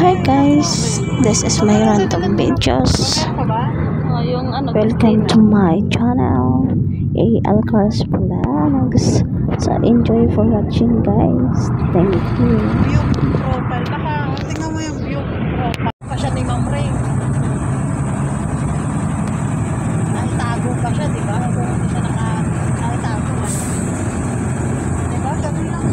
Hi guys, this is my random videos. Welcome to my channel, AL Cars Vlogs. So enjoy for watching guys. Thank you. Yung profile, tingnan mo yung view profile pa siya ni Ma'am Ray. Nakitago pa siya, di ba? Kung hindi siya nakitago. Di ba? Ganun lang.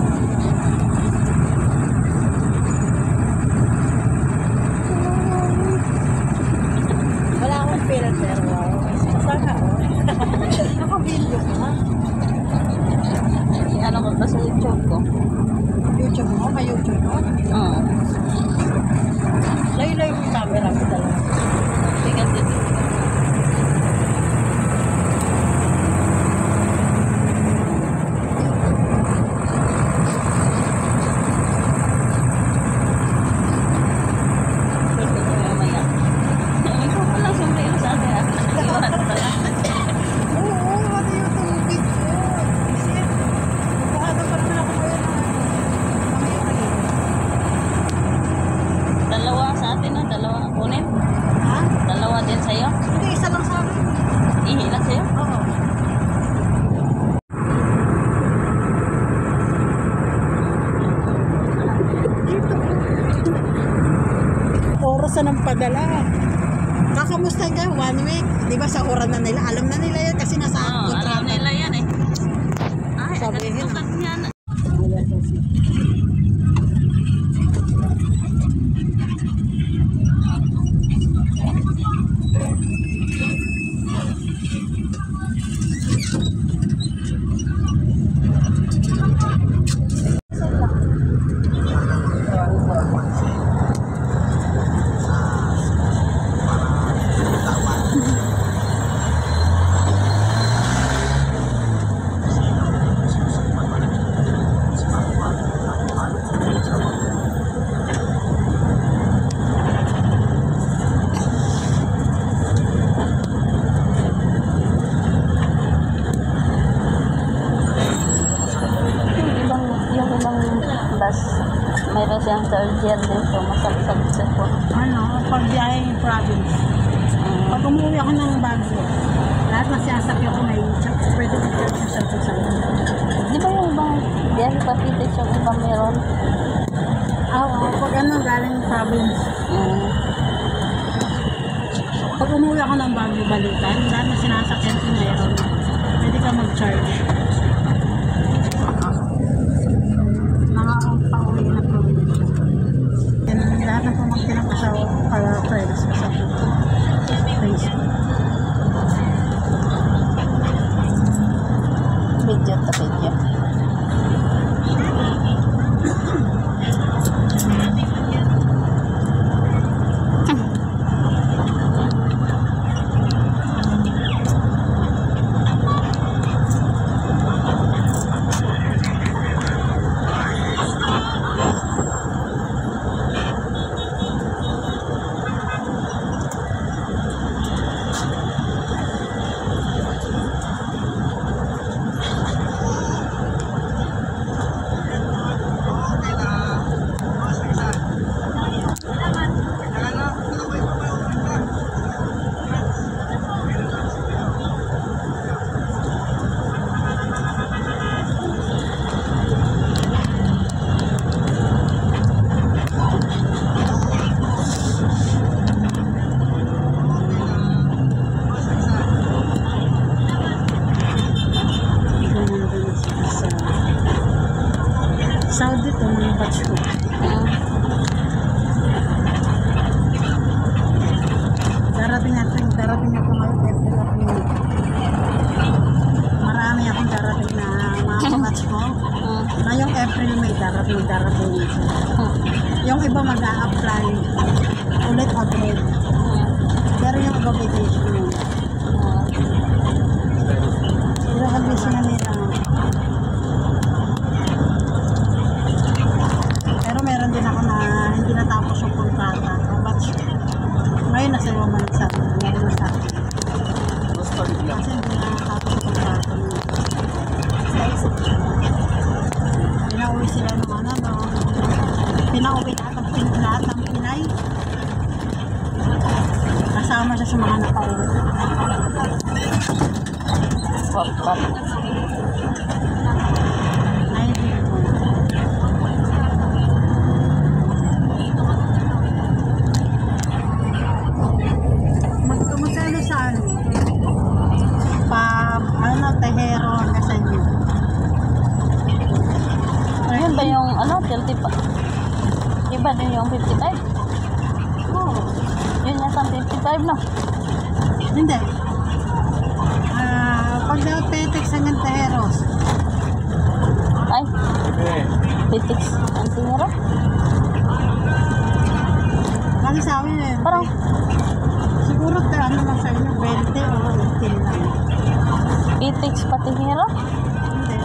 Wala akong filter. Wow. Masaka ako. Naka-video ko ha. Ano ko ba sa YouTube ko? YouTube mo? May YouTube mo? Oo. Layo-layo yung camera ko talaga. Bigat din. Orasan ng padala. Kakamusta ka? 1 week. Di ba sa oras na nila? Alam na nila yan kasi nasa kontrata. Alam nila yan eh. Ay, sabihin. yan. Mayroon siyang third year dito, masakit sa po. Ano, pagbiyahe yung province. Pag umuwi ako ng Baguio, lahat na siyasakyo ko may pwede ko sa Di ba yung ibang biyahe Papitik yung ibang meron? Oo, pag ano, galing province. Pag umuwi ako ng Baguio balikan, lahat na sinasakyan ko mayroon. Pwede ka mag-charge. Saudi to mga batch ko. Darating ako ngayon April at May. Marami akong darating na mga batch ko. Ngayong April, May darating. Yung iba mag-a-apply ulit abroad. Pero yung iba vacation yun. Pero kabisi na nila. Meron din ako na hindi natapos yung kontrata. Ngayon nasa yung managsabi. Ngayon na sa akin. Kasi hindi natapos yung kontrata. Pinauwi sila ng pinauwi lahat ng Pinay. sa mga napauwi. Pop. Ay, magkano sa ano? Tehero hanggang sa inyo. Ayun ba yung ano, 30 pa? Iba din yung 55? Oo. Yun yata 55 no? Hindi. Pag tetex hanggang teheros. Ay, titix ang tinira? Lagi sa amin eh. Parang, Siguro ano lang sa inyo, 20 o 18 lang. titix pati hero? Hindi.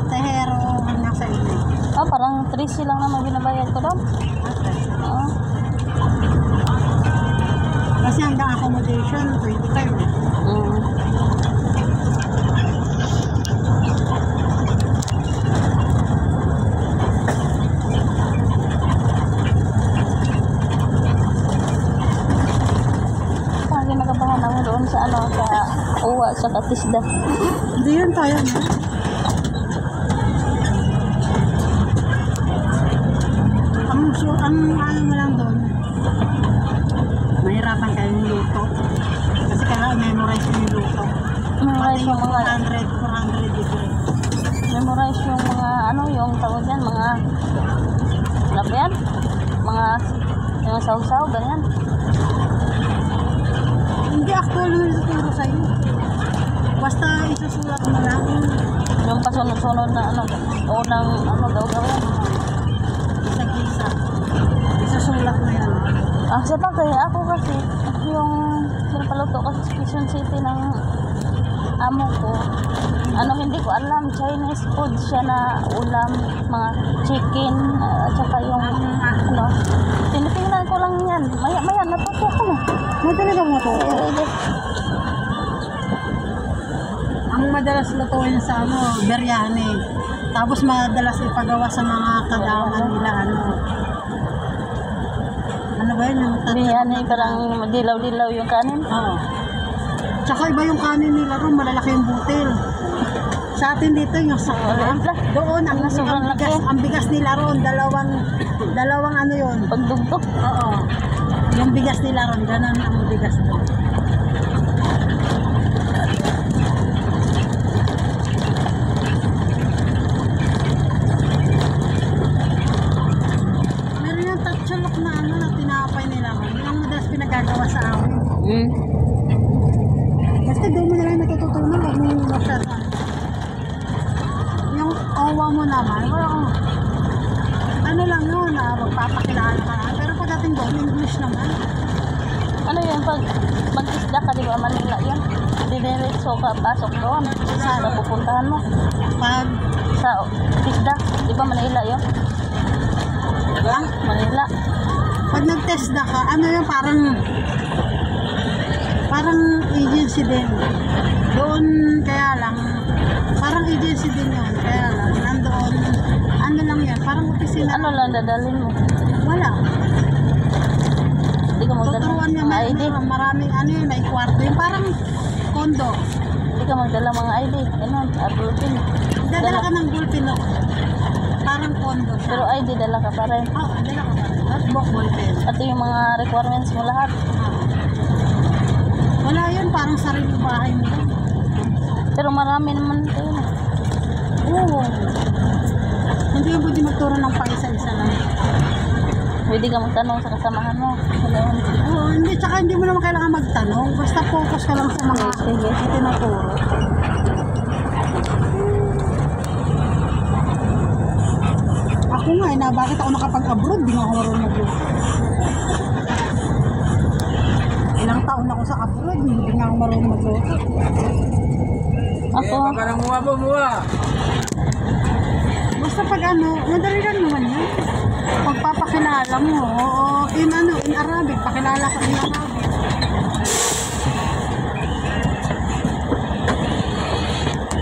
Tehero hanggang sa inyo. Ah, parang 13 lang naman binabayad ko doon. Okay. Oo. Kasi hanggang accommodation, 25 eh. Mm. Parang ginagabahan ako doon sa ano, sa uwa, sa Katisda. Hindi yun tayo na. Ang ano mo lang doon, mahirapan kayong luto. Kasi kailangan memorize yung luto. Pati Memorize yung yung mga, 400 different. memorize yung mga, ano, yung tawag yan, mga, ano ba yan? Mga, yung saw-saw, ganyan. Hindi actually yung tuturo sa'yo. Basta isusulat mo lang. Yung pasunod-sunod na, ano, unang, ano, gawin. Isa-gisa. Isusulat mo yan. Ah, sa bagay, ako kasi, yung pinapaluto kasi sa Quezon City ng amo ko, ano, hindi ko alam, Chinese food siya na ulam, mga chicken, at saka yung, ano, tinitingnan ko lang yan. Maya, natuto ko na. Madali ka mo to. Ang madalas lutuin sa ano, biryani. Tapos madalas ipagawa sa mga kadaman nila ano. Ano ba yun? Yung Biryani, parang dilaw-dilaw yung kanin. Oo. Tsaka iba yung kanin nila ron, malalaki yung butil. Sa atin dito yung sakto lang. Doon Sobrang laki. ang bigas nila ron, dalawang ano yun. Pagdugtog. Oo. Yung bigas nila ron, ganun ang bigas doon. Meron yung tatsulok na ano na tinapay nila ron. Yun ang madalas pinagagawa sa amin. Basta doon mo na lang natututunan, huwag mo masyado. Yung owa mo naman, ano lang yun, magpapakilala ka lang. Pero pagdating doon, English naman. Ano yun, pag mag-isda ka, di ba, Manila yun? Didiretso ka, pasok doon. Sa pupuntahan mo. Pag, Sa isda, di ba, Manila yun? lang, Manila. pag nag-test na ka, ano yun, parang agency din. Doon, kaya lang, parang agency din yun. Kaya lang, nandoon, ano lang yan, parang opisina. Ano lang dadalhin mo? Wala. Hindi ka magdala Tuturuan niya, mga ID. maraming ano yun, may kwarto yun, parang kondo. Hindi ka magdala mga ID. Ganun, abulpin. Dadala ka ng ballpen, no? Parang kondo siya. Pero ID dala ka pa rin. Oo, dala ka pa rin. Notebook, ballpen. At yung mga requirements mo lahat. Wala yun, parang sarili bahay mo. Pero marami naman ito yun. Oo. Hindi yung pwede magturo ng paisa-isa lang. Pwede ka magtanong sa kasamahan mo. Ano yun? Oo, hindi. Tsaka hindi mo naman kailangan magtanong. Basta focus ka lang sa mga tinuturo. Ako nga, bakit ako nakapag-abroad? Di nga ako marunong magluto. Ilang taon ako sa abroad, hindi nga ako marunong magluto. Ako, Parang muwa. Basta pag ano, madali lang naman yun. Pagpapakilala mo, in Arabic, pakilala ka in Arabic.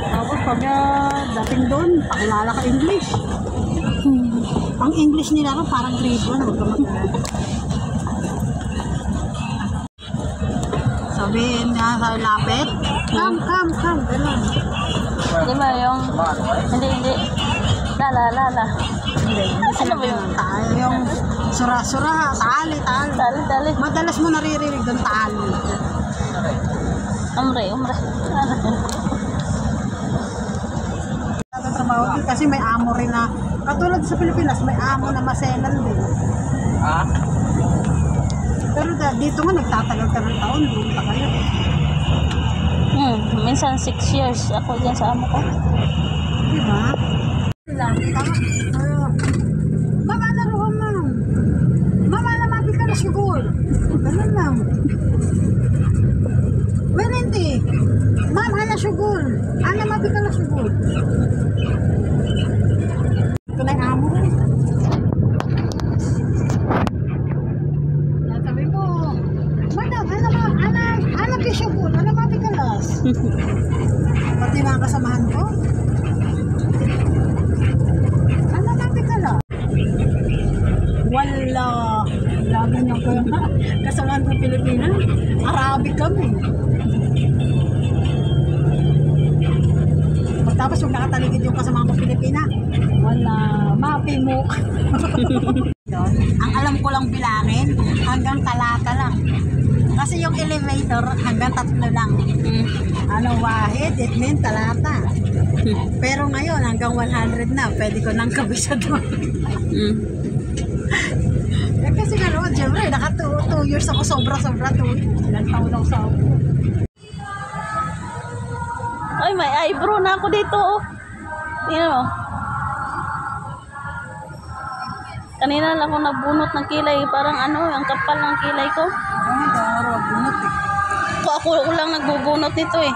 Tapos pag dating doon, pakilala ka English. Ang English nila parang grade 1, huwag ka mag sabihin niya sa lapit, come, gano'n. Di ba yung... Hindi. Lala. Hindi sila ganun. Yung sura-sura, tali. Tali. Madalas mo naririnig doon tali. Umre. Trabaho din kasi may amo rin na, katulad sa Pilipinas, may amo na maselan din. Pero dito nga nagtatagal ka ng taon, doon tagal yun. Minsan 6 years ako dyan sa amo ko. Diba? Mama na roon, ma'am. Mama na mabig ka na siguro. Ganun lang. Wenente, ma'am, ana siguro. Ana mabig ka na siguro. Ito na yung amo rin. Sabi ko, madam, ana siguro. Ana mabig ka las. Pati mga kasamahan ko. Wala. Lagi niyo ko yung kasamahan ko Pilipinas. Arabic kami. Tapos yung nakataligid yung kasamahan ko Pilipina. Wala. Mapimok. Ang alam ko lang bilangin, hanggang talata lang. Kasi yung elevator, hanggang 3 lang. Wahid, it mean talata. Pero ngayon, hanggang 100 na. Pwede ko nang kabisa doon. Kasi nga naman, siyempre, naka 2 years ako, sobra-sobra 2. Ilang taon ako sa ako. Ay, may eyebrow na ako dito. Tingnan mo. Kanina lang ako nabunot ng kilay. Parang ang kapal ng kilay ko. Bunot eh. Ako lang nagbubunot nito eh.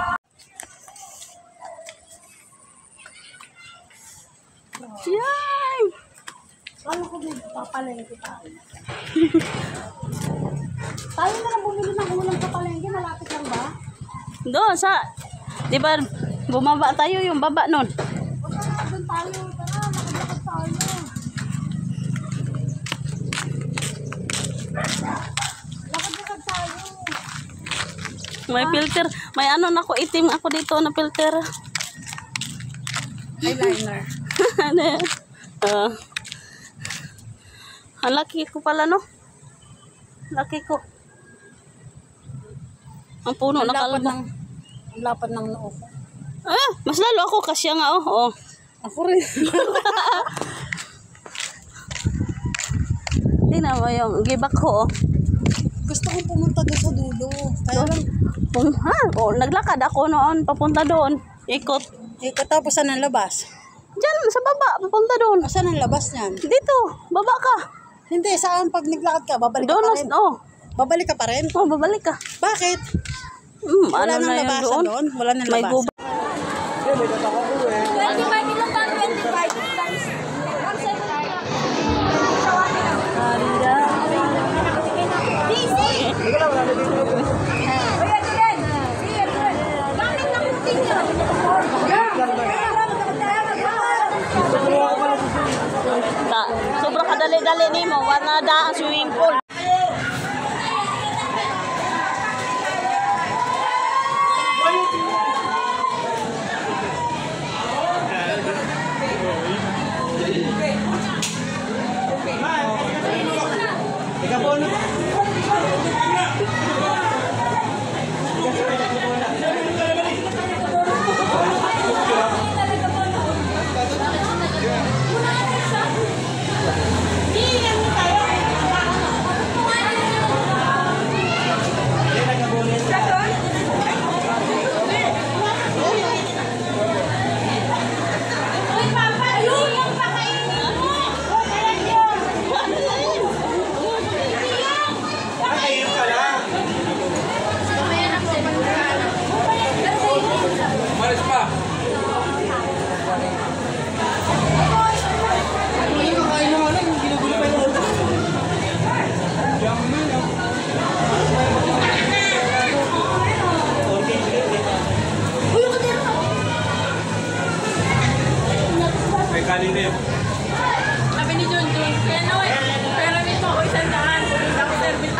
Yay! Kala ko din, papalengke tayo. Tayo na lang bumili ng ulam sa palengke, malapit lang ba? Doon sa, di ba, bumaba tayo yung baba nun. Doon tayo, tara, nakabakot tayo. Lakad tayo. May filter, may itim ako dito na filter. Eyeliner. Ang laki ko pala, no? Laki ko. Ang puno na kalbo. Ang lapad ng noo ko. Mas lalo ako kasya nga, oh. Ako rin. Tingnan mo yung gibak ko, oh. Gusto kong pumunta doon sa dulo. Kaya lang, naglakad ako noon, papunta doon. Ikot. katapos saan ang labas? Diyan, sa baba, papunta doon. Saan ang labas niyan? Dito, baba ka. Hindi, saan pag naglakad ka, babalik Doon, ka pa rin? Babalik ka pa rin? Babalik ka. Bakit? Ano Wala nang na yun labasan doon? Wala nang May labasan. 25 ilang ba? 25 times 170. Busy! Kuya Julen! Bakit nakutin niyo? Sobrang kadali-dali ni mo. Wala na ang swimming pool. Sabi ni Junjun, kaya Noel, pera nito ako 100. Pumunta ko service.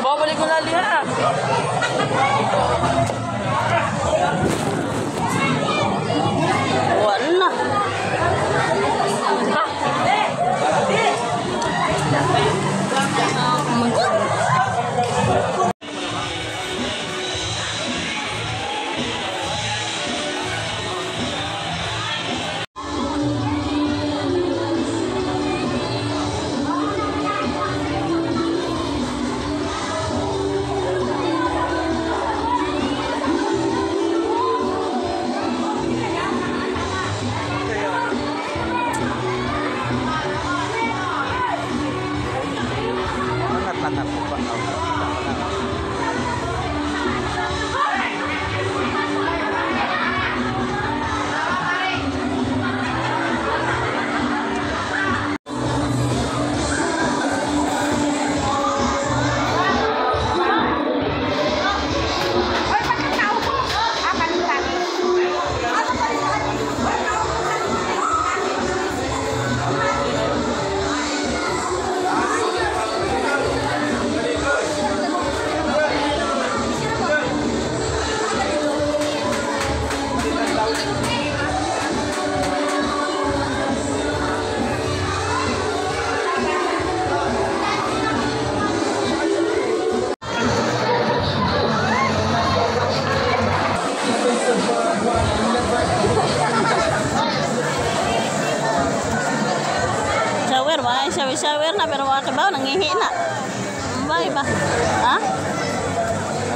Babalik ko na liha. Wala. Shower na pero wala ba nangihi na. Bye ba? Ha?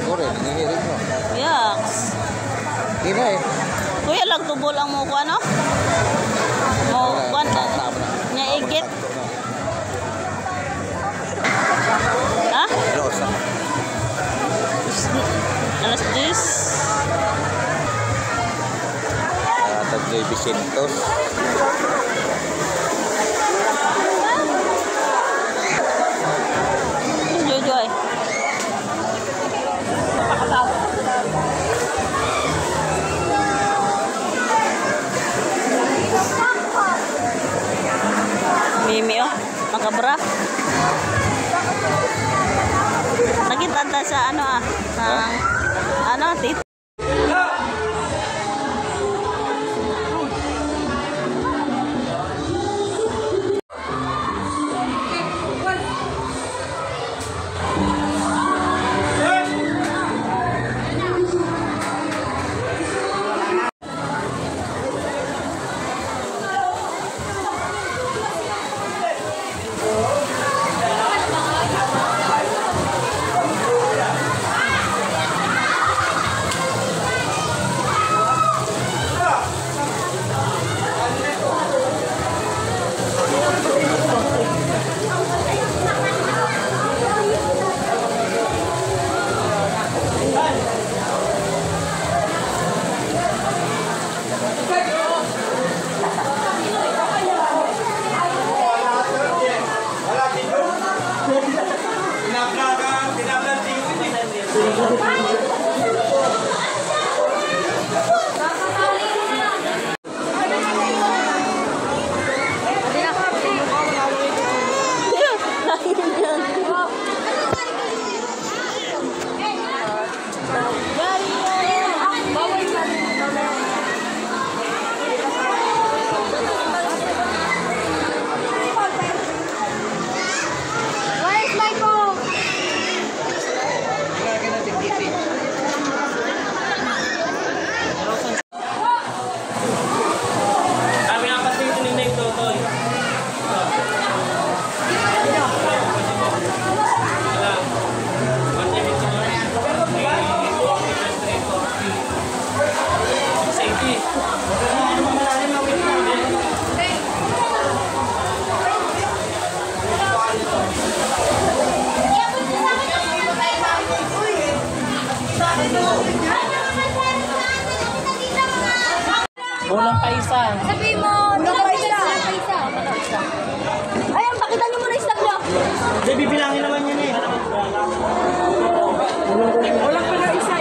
Ako rin, nangihi rin mo. Yaks. Di ba eh? Kuya lang tubol ang mo ko ano? Mo kwan nya igit. Ha? Losa. Alas 10. Taglay Vicentos. Joy. Mimi oh, makabra. Nakita sa ano ano tito. Ulang pa isa. Sabi mo, ulang pa isa. Ayan, pakita niyo muna yung stock niyo. Hindi, bibilangin naman yun eh. Walang pa na isa.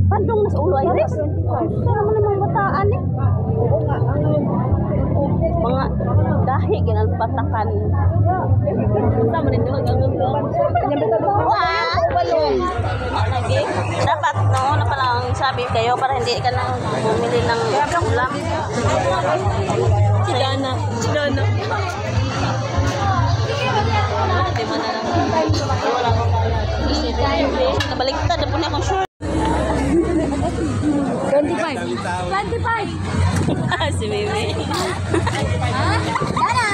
Pandong mas ulo ay res. Sana naman mga bataan eh. Mga dahi ginang patakan. Sama rin doon wow, balong. Lagi. Dapat no, na palang sabi kayo para hindi ka nang bumili ng ulam. Sidana. Hindi man na lang. Wala ko kaya. Nabaliktad na po na akong sure. 25. Si Mimi. Ha? Tara!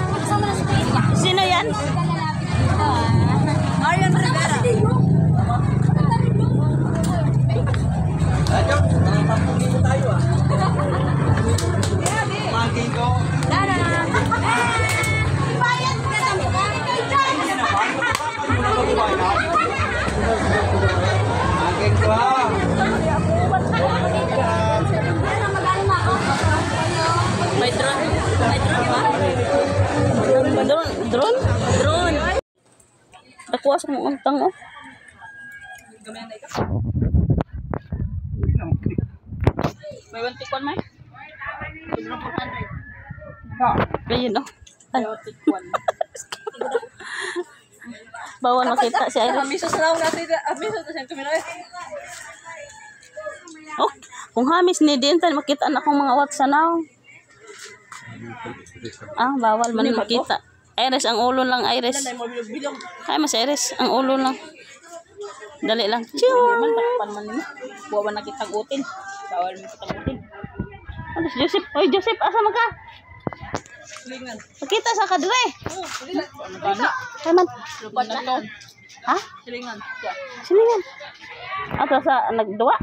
Magsama na sa pizza. Sino yan? Arian Rivera. Tara! Bayad ka na mo. May drone. May drone ba? Drone? Drone. Nakuha sa mga untang oh. May 1 may? Ayun oh. Ay. Bawal makita si Iris. Misos na natin. Misos na siyang kamera eh. Oh, kung hamis ni din tayo makita na akong mga watsa now. Ah, bawal man makita. Iris ang ulo lang, Iris. Ay, mas Iris ang ulo lang. Dali lang. Man takpan man nimo. Buwa man nakitagutin. Bawal mo kitagutin. Ano si Joseph? Oy, Joseph, asa man ka? Lingan. Makita sa kadre. Oh, dili na. Ano gani? Ay man. Lupa na to. Ha? Silingan. Sino yan? Ato sa nagduwa?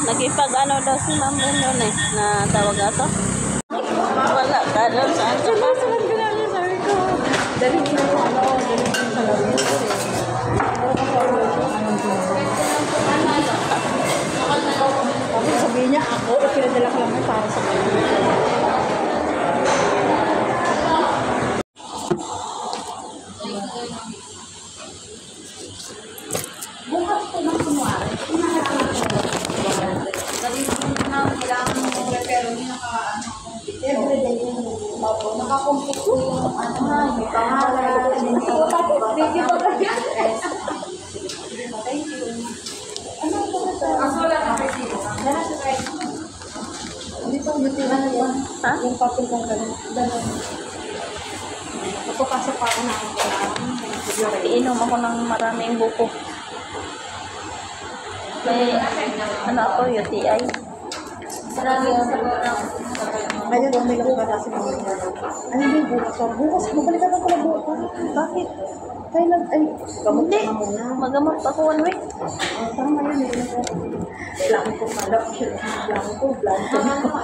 Nagipag ano daw si Ma'am noon eh, na tawag ato. Wala ka doon saan ka pa. Sabi ko, dali mo na ano, dali mo sa niya ako o pinadala ko lang na para sa kanya. Bukas ko ng kunwari. Everyday yung nakakompute ko yung ano na, yung pangalan. Thank you po kasi. Thank you. Ano ito ba ito? Ang wala ka kasi. Dito ang buti na yan. Yung papel kong ganun. Napapasok pa ako na ako. Iinom ako ng maraming buko. May ano ako, UTI. Ngayon, may lang ba kasi mga ano ba yung bukas? Bukas, mabalikan ako na bukas. Bakit? Kailan? Ay, gamot na muna. Magamot ako 1 week. Tama yun eh. Kailangan ko pala. Kailangan ko.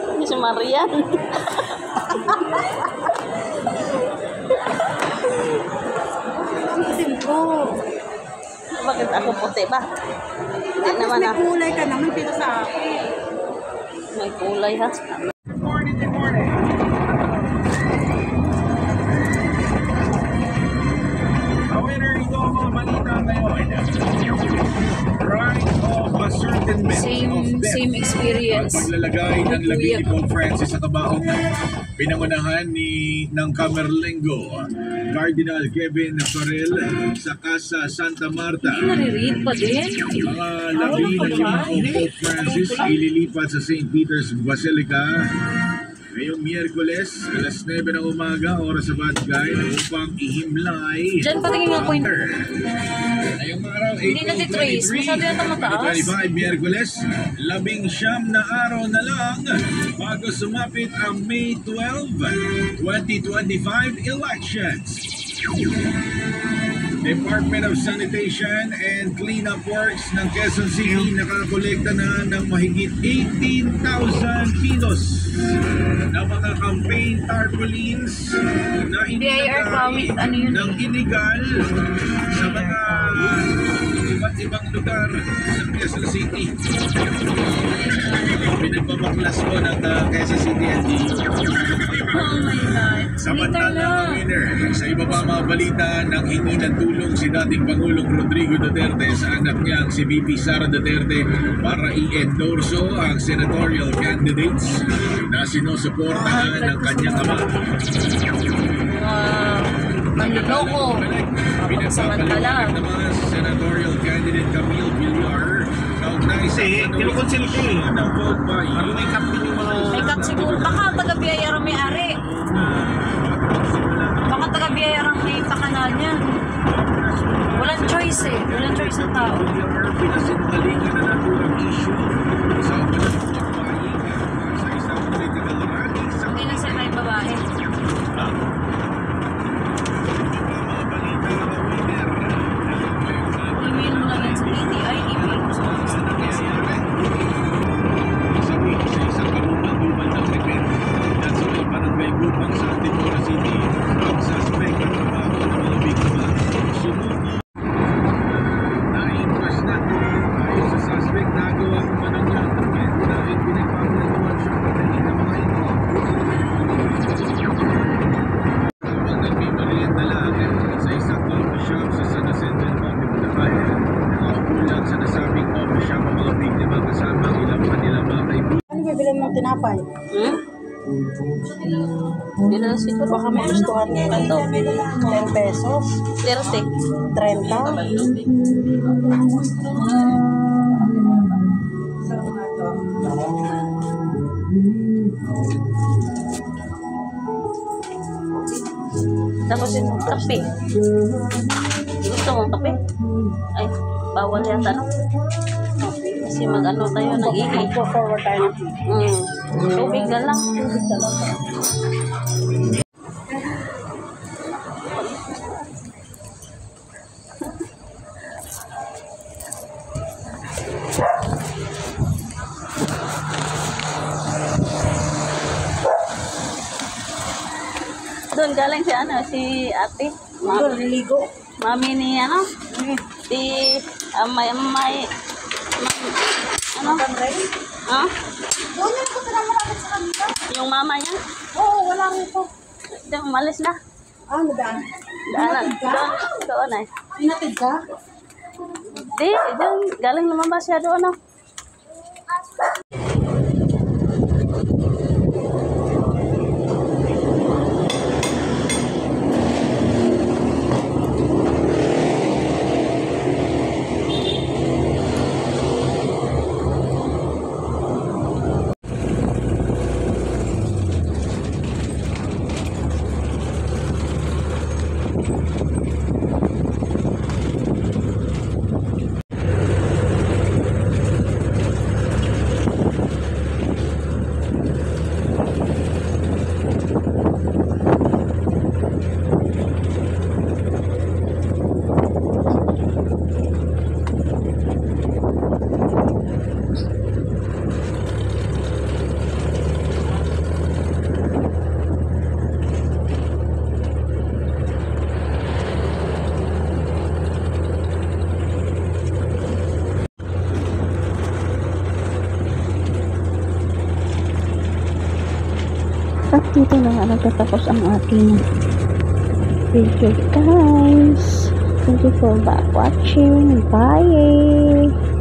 Hindi si Marian. Isin ko. Bakit ako puti ba? Hindi naman May ako. kulay ka naman pero sa akin. May kulay ha. Same experience. Paglalagay ng labi ni Pope Francis sa kabaong pinangunahan ng Camerlengo, Cardinal Kevin Farrell sa Casa Santa Marta. Nare-read pa din. Mga labi ng Pope Francis ililipat sa St. Peter's Basilica ngayong Miyerkules, alas 9 ng umaga, oras sa Batgay, upang ihimlay. Diyan patingin nga po yung... Ngayong araw, Hindi na titrace. Masyado yata mataas. 25 Miyerkules, 19 na araw na lang bago sumapit ang May 12, 2025 elections. Department of Sanitation and Cleanup Works ng Quezon City nakakolekta na ng mahigit 18,000 kilos na mga campaign tarpaulins na BIR pawit, ano yun? ng illegal sa mga iba't ibang lugar sa Quezon City. Pinagpapaklas ko ng Quezon City NDU. Oh my God. Samantala, winner, sa iba pa mga balita, nang hingi ng tulong si dating Pangulong Rodrigo Duterte sa anak niya si VP Sara Duterte para i-endorso ang senatorial candidates na sinusuportahan ng kanyang ama. Manloloko. Samantala. Naman si senatorial candidate Camille Villar kaugnay sa kinukonsilti ng vote by may May cut siguro. Baka taga-BIR ang may-ari. Baka taga-BIR ang may pakana niya. Walang choice eh. Walang choice ng tao. Pinasinungalingan na naturang issue sa pagpapahinga sa isang political rally sa Hindi lang siya tayong babae. mga balita ng winner. Email mo lang yan sa PTI. Email mo sa office ng Quezon. Sa week sa isang karumal-dumal ng krimen at sa may barangay Gupang sa Antipolo City, ang suspect at trabaho ng mga biktima sumuko na inquest na. Ayon sa suspect, nagawa ang mananglang krimen dahil pinagpapalituan siya patayin ng mga ito. Habang nagmimarienda lang sa isang coffee shop sa San Jacinto Coffee Bulacan, nakaupo lang sa nasabing coffee shop ang mga biktima kasama ang ilang kanilang mga kaibigan. Ano bibilin mong tinapay? Hindi na siguro. Baka may gustuhan ngayon. Ito. 10 pesos. 30. 30. Tapos yung kape. Gusto mong kape? Ay, bawal yata, no? Kasi mag-ano tayo, nag-ihi. Forward tayo. Tubig na lang. Doon galing si ano, si ate. Ligo. Mami ni ano? Si Ano? Ha? Doon yung puto na malapit sa kanila. Yung mama niya? Oo, wala rito. Ito, umalis na. Nadaan. Daanan. Doon ay. Pinatid ka? Di, doon. Galing lumabas siya doon, oh. At dito na nga nagtatapos ang ating video guys. Thank you for watching. Bye!